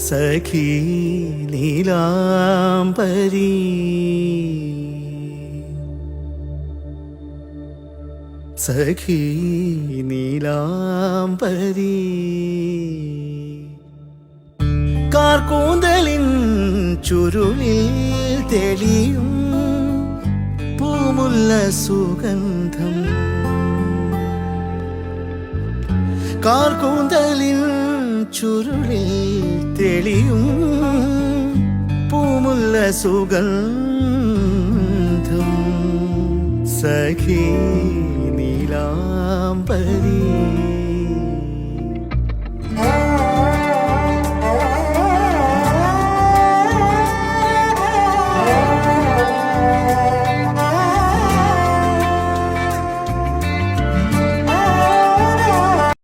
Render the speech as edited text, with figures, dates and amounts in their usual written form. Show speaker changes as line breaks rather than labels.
സഖി നീലാംബരി സഖി നീലാംബരി കാർകൂന്തലിൻ ചുരുളിൽ തെളിയും പൂമുല്ല സുഗന്ധം കാർകൂന്തലിൻ ചുരുളിൽ തെളിയും പൂമുല്ല സുഗന്ധം സഖി നീലാംബരി